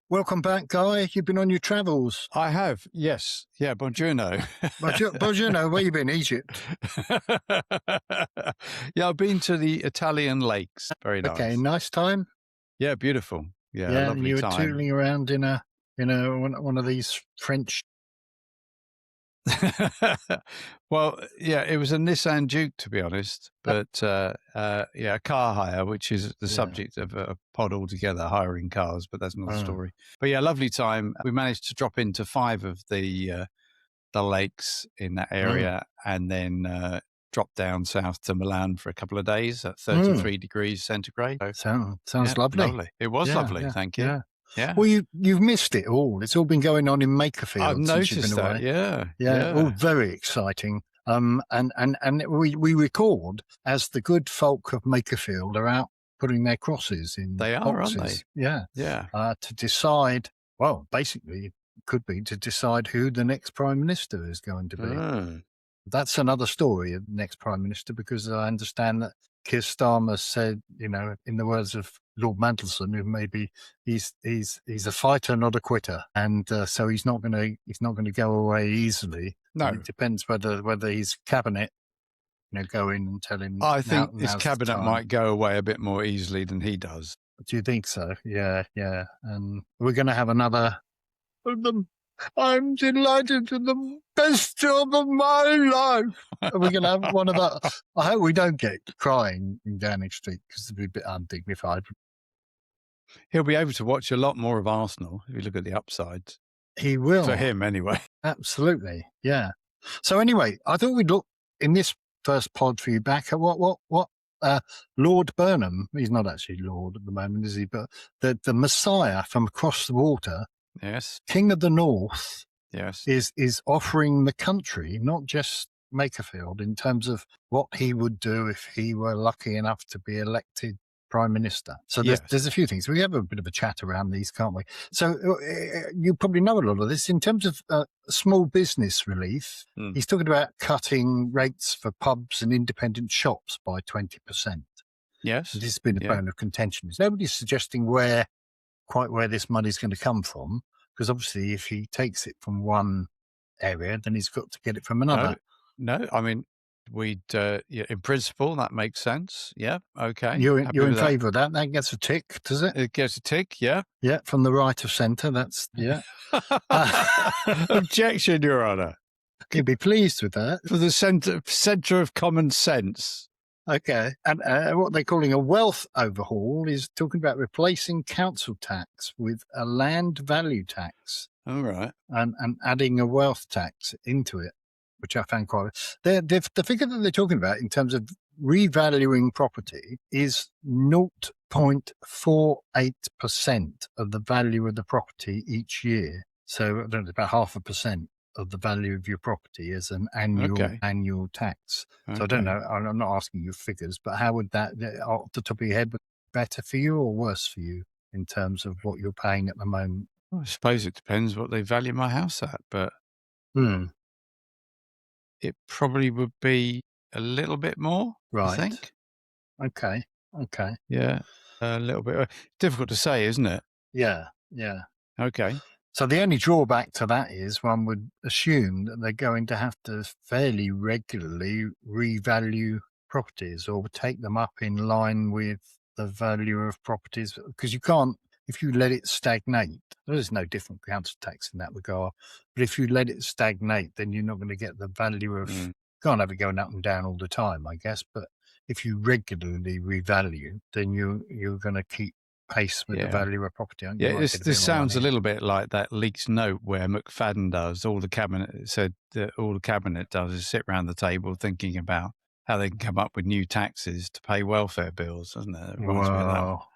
Welcome back, Guy. You've been on your travels. I have, yes. Yeah, buongiorno. Buongiorno, where you been? Egypt. Yeah, I've been to the Italian lakes. Very nice. Okay, nice time. Yeah, beautiful. Yeah, Yeah, and lovely you were time. tooling around in one of these French. Well, yeah, it was a Nissan Duke, to be honest, but yeah, car hire, which is the subject of a pod altogether, hiring cars, but that's another story. But yeah, lovely time. We managed to drop into 5 of the lakes in that area, and then drop down south to Milan for a couple of days at 33 degrees centigrade. Sounds Yeah, lovely. It was lovely, thank you. Yeah. Well, you've missed it all. It's all been going on in Makerfield. I've since you've noticed been that. away. Yeah. All very exciting. And we record as the good folk of Makerfield are out putting their crosses in They are, boxes. aren't they? Yeah. To decide. Well, basically, it could be to decide who the next prime minister is going to be. That's another story of the next prime minister, because I understand that Keir Starmer said, in the words of Lord Mandelson, who maybe he's a fighter, not a quitter, and so he's not going to go away easily. No, it depends whether his cabinet, go in and tell him. I think his cabinet might go away a bit more easily than he does. Do you think so? Yeah. And we're going to have another of them. I'm delighted with the best job of my life. We're going to have one of that. I hope we don't get crying in Downing Street, because it'd be a bit undignified. He'll be able to watch a lot more of Arsenal if you look at the upsides. He will. For him, anyway. Absolutely, yeah. So anyway, I thought we'd look in this first pod for you back at what Lord Burnham, he's not actually Lord at the moment, is he? But the Messiah from across the water, yes, King of the North, yes, is offering the country, not just Makerfield, in terms of what he would do if he were lucky enough to be elected Prime Minister. So there's a few things. We have a bit of a chat around these, can't we? So you probably know a lot of this. In terms of small business relief, he's talking about cutting rates for pubs and independent shops by 20%. Yes. This has been a bone of contention. Nobody's suggesting quite where this money's going to come from, because obviously if he takes it from one area, then he's got to get it from another. No, I mean, in principle, that makes sense. Yeah, okay. You're in favour of that? That gets a tick, does it? It gets a tick, yeah. Yeah, from the right of centre, that's, yeah. Objection, Your Honour. You'd be pleased with that. For the centre of common sense. Okay. And what they're calling a wealth overhaul is talking about replacing council tax with a land value tax. All right. And adding a wealth tax into it, which I found quite... The figure that they're talking about in terms of revaluing property is 0.48% of the value of the property each year. So I don't know, about 0.5% of the value of your property as an annual tax. So I don't know, I'm not asking you figures, but how would that, off the top of your head, be better for you or worse for you in terms of what you're paying at the moment? Well, I suppose it depends what they value my house at, but it probably would be a little bit more, right. I think. Okay. Yeah, a little bit. Difficult to say, isn't it? Yeah. Okay. So the only drawback to that is one would assume that they're going to have to fairly regularly revalue properties or take them up in line with the value of properties, because you can't, if you let it stagnate, there's no different council tax in that regard, but if you let it stagnate, then you're not going to get the value of, can't have it going up and down all the time, I guess, but if you regularly revalue, then you're going to keep pace with the value of property. Yeah, this sounds a little bit like that leaked note where McFadden does. All the cabinet said that all the cabinet does is sit around the table thinking about how they can come up with new taxes to pay welfare bills, doesn't it? Well,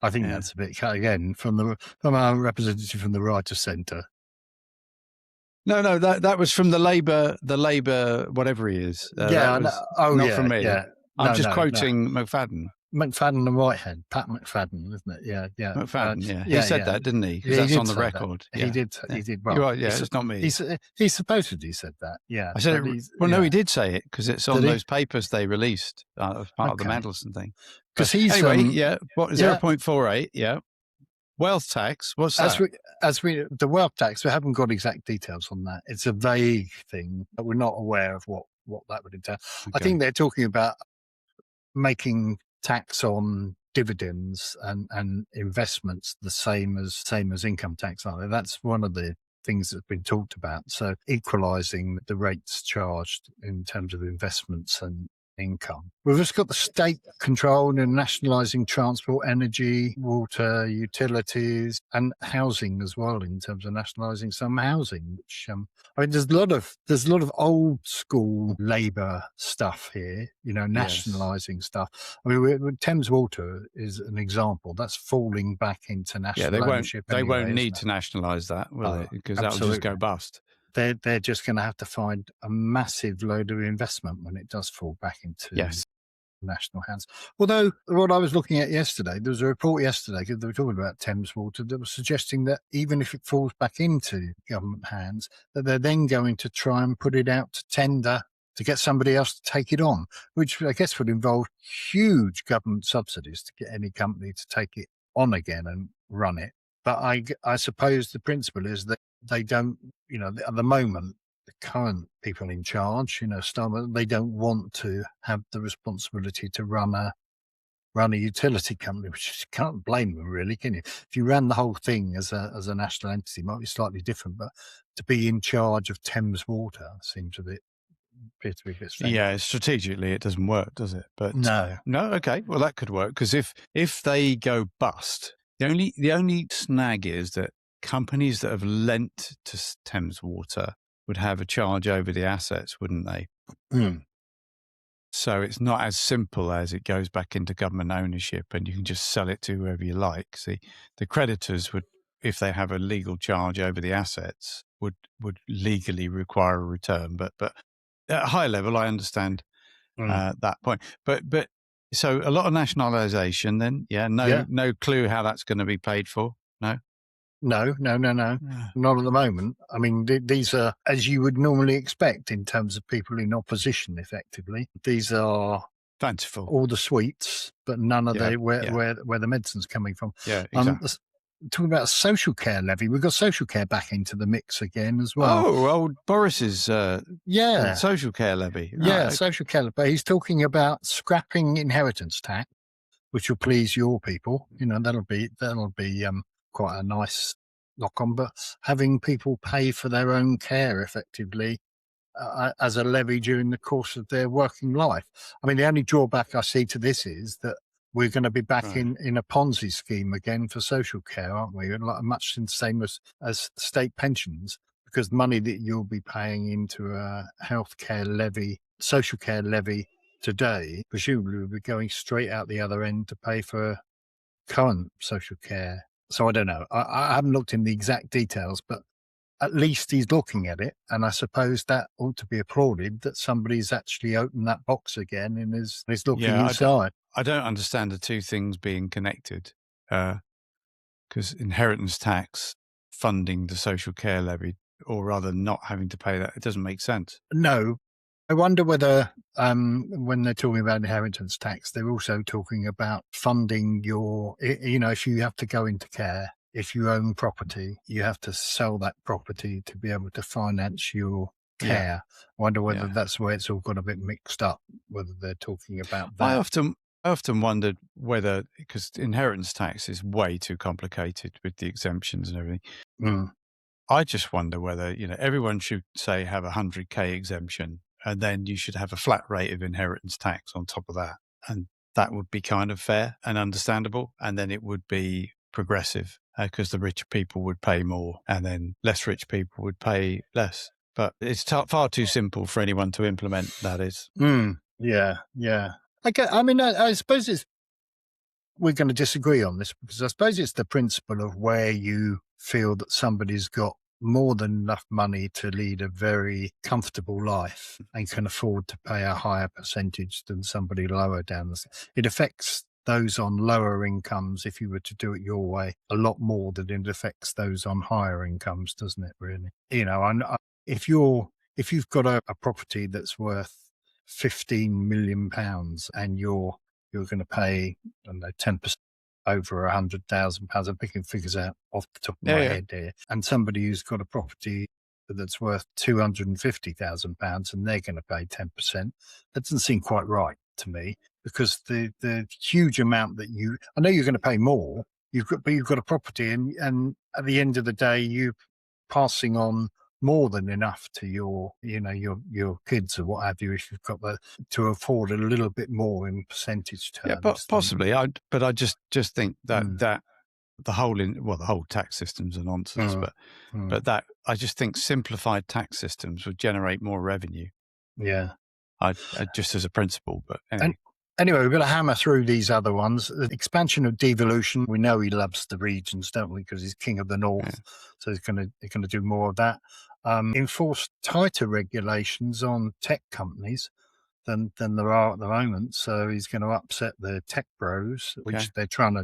I think that's a bit cut again from our representative from the right of centre. No, that was from the Labour, whatever he is. Not from me. Yeah. I'm just quoting McFadden. McFadden and Whitehead, Pat McFadden, isn't it? Yeah. McFadden, he said that, didn't he? Because that's on the record. He did. Well, you're right, it's not me. He supposedly said that. Yeah, I said it. Well, no, he did say it because it's on those papers they released as part of the Mandelson thing. Because he's 0.48? Yeah. Wealth tax? What's As that? the wealth tax, we haven't got exact details on that. It's a vague thing, but we're not aware of what that would entail. I Okay. think they're talking about making tax on dividends and investments the same as income tax, aren't they? That's one of the things that's been talked about. So equalising the rates charged in terms of investments and income. We've just got the state control and nationalising transport, energy, water, utilities, and housing as well. In terms of nationalising some housing, which I mean, there's a lot of old school Labour stuff here. Nationalising stuff. I mean, Thames Water is an example. That's falling back into national Yeah, ownership they anyway. won't need Isn't to nationalise that, will it? they? Because that'll just go Absolutely. bust. They're just going to have to find a massive load of investment when it does fall back into Yes. national hands. Although what I was looking at yesterday, there was a report yesterday, because they were talking about Thames Water, that was suggesting that even if it falls back into government hands, that they're then going to try and put it out to tender to get somebody else to take it on, which I guess would involve huge government subsidies to get any company to take it on again and run it. But I suppose the principle is that they don't, at the moment, the current people in charge, Starmer, they don't want to have the responsibility to run a utility company, which you can't blame them, really, can you? If you ran the whole thing as a national entity, it might be slightly different, but to be in charge of Thames Water seems appears to be a bit strange. Yeah, strategically it doesn't work, does it? But No. Okay, well that could work, because if they go bust, the only snag is that companies that have lent to Thames Water would have a charge over the assets, wouldn't they? Mm. So it's not as simple as it goes back into government ownership and you can just sell it to whoever you like. See, the creditors would, if they have a legal charge over the assets, would legally require a return. But at a high level, I understand that point. But so a lot of nationalisation then, no clue how that's going to be paid for. No. No, not at the moment. I mean, these are, as you would normally expect in terms of people in opposition, effectively. These are fanciful, all the sweets, but none of where the medicine's coming from. Yeah, exactly. Talking about social care levy, we've got social care back into the mix again as well. Oh, old Boris's social care levy. Social care levy. He's talking about scrapping inheritance tax, which will please your people. That'll be quite a nice knock on, but having people pay for their own care effectively as a levy during the course of their working life. I mean, the only drawback I see to this is that we're going to be back in a Ponzi scheme again for social care, aren't we? Like much the same as state pensions, because money that you'll be paying into a healthcare levy, social care levy today, presumably will be going straight out the other end to pay for current social care. So I don't know. I haven't looked in the exact details, but at least he's looking at it. And I suppose that ought to be applauded, that somebody's actually opened that box again and is looking inside. I don't understand the two things being connected, because inheritance tax funding the social care levy, or rather not having to pay that, it doesn't make sense. No. I wonder whether when they're talking about inheritance tax, they're also talking about funding your, if you have to go into care, if you own property, you have to sell that property to be able to finance your care. I wonder whether that's where it's all got a bit mixed up, whether they're talking about that. I often wondered whether, because inheritance tax is way too complicated with the exemptions and everything. I just wonder whether, everyone should say have a 100K exemption, and then you should have a flat rate of inheritance tax on top of that. And that would be kind of fair and understandable. And then it would be progressive, because the rich people would pay more and then less rich people would pay less. But it's far too simple for anyone to implement, that is. Yeah. I suppose we're going to disagree on this, because I suppose it's the principle of where you feel that somebody's got more than enough money to lead a very comfortable life and can afford to pay a higher percentage than somebody lower down the. It affects those on lower incomes, if you were to do it your way, a lot more than it affects those on higher incomes, doesn't it, really? If you've got a property that's worth £15 million and you're going to pay, I don't know, 10% over £100,000. I'm picking figures out off the top of Yeah, my yeah. head here. And somebody who's got a property that's worth £250,000 and they're going to pay 10%. That doesn't seem quite right to me, because the huge amount that I know you're going to pay more. But you've got a property, and at the end of the day, you're passing on more than enough to your kids or what have you, if you've got to afford a little bit more in percentage Yeah, terms. but possibly. But I just think that Mm. that the whole tax system's a nonsense. But that I just think simplified tax systems would generate more revenue. Yeah. I just as a principle. But anyway. Anyway, we're going to hammer through these other ones. The expansion of devolution. We know he loves the regions, don't we? Because he's king of the north, Yeah. so he's going to do more of that. Enforce tighter regulations on tech companies than there are at the moment. So he's going to upset the tech bros, which they're trying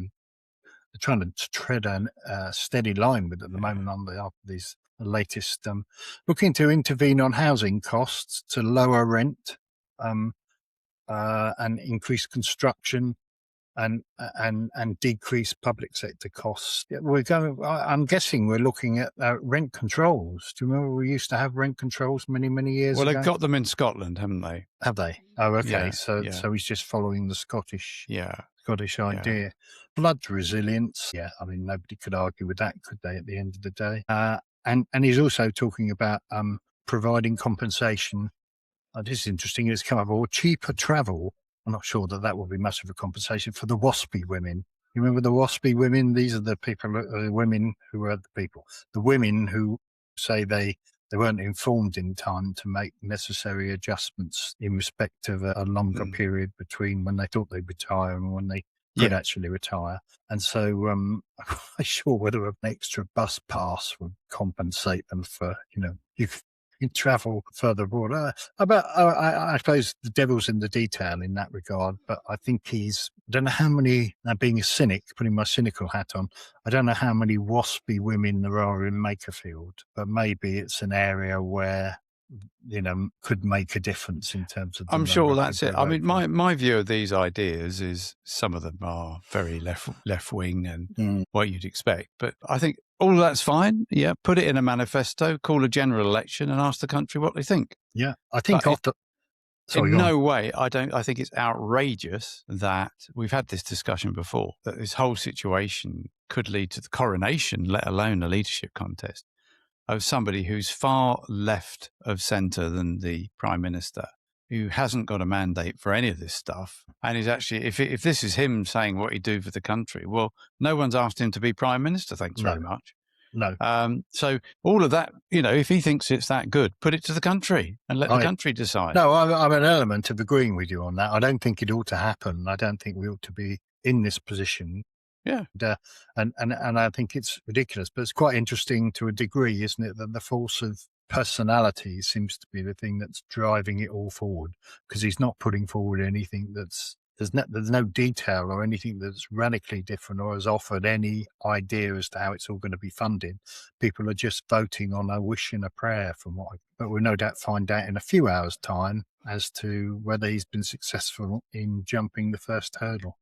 to tread a steady line with at the moment after these latest looking to intervene on housing costs to lower rent. And increase construction and decrease public sector costs. I'm guessing we're looking at rent controls. Do you remember we used to have rent controls many years ago? Well, they've got them in Scotland, haven't they? Have they? Oh, okay. Yeah, So he's just following the Scottish idea. Yeah. Flood resilience. Yeah, I mean, nobody could argue with that, could they? At the end of the day, and he's also talking about providing compensation. This is interesting. It's come up, or cheaper travel. I'm not sure that will be much of a compensation for the WASPy women. You remember the WASPy women? These are the women who are the women who say they weren't informed in time to make necessary adjustments in respect of a longer period between when they thought they'd retire and when they could actually retire. And so I'm not sure whether an extra bus pass would compensate them for, you travel further abroad. I suppose the devil's in the detail in that regard, but I think I don't know how many, now being a cynic, putting my cynical hat on, I don't know how many WASPy women there are in Makerfield, but maybe it's an area where, could make a difference in terms of the I'm sure number of that's it. people I who mean, vote my view of these ideas is some of them are very left wing and what you'd expect. But I think all of that's fine. Yeah, put it in a manifesto, call a general election, and ask the country what they think. Yeah, I think no way, I think it's outrageous that we've had this discussion before, that this whole situation could lead to the coronation, let alone a leadership contest, of somebody who's far left of centre than the Prime Minister, who hasn't got a mandate for any of this stuff, and is actually, if this is him saying what he'd do for the country, well, no one's asked him to be Prime Minister, thanks very much. No. So all of that, if he thinks it's that good, put it to the country and let the country decide. No, I'm an element of agreeing with you on that. I don't think it ought to happen. I don't think we ought to be in this position. Yeah. And I think it's ridiculous, but it's quite interesting to a degree, isn't it, that the force of personality seems to be the thing that's driving it all forward, because he's not putting forward anything there's no detail or anything that's radically different or has offered any idea as to how it's all going to be funded. People are just voting on a wish and a prayer but we'll no doubt find out in a few hours' time as to whether he's been successful in jumping the first hurdle.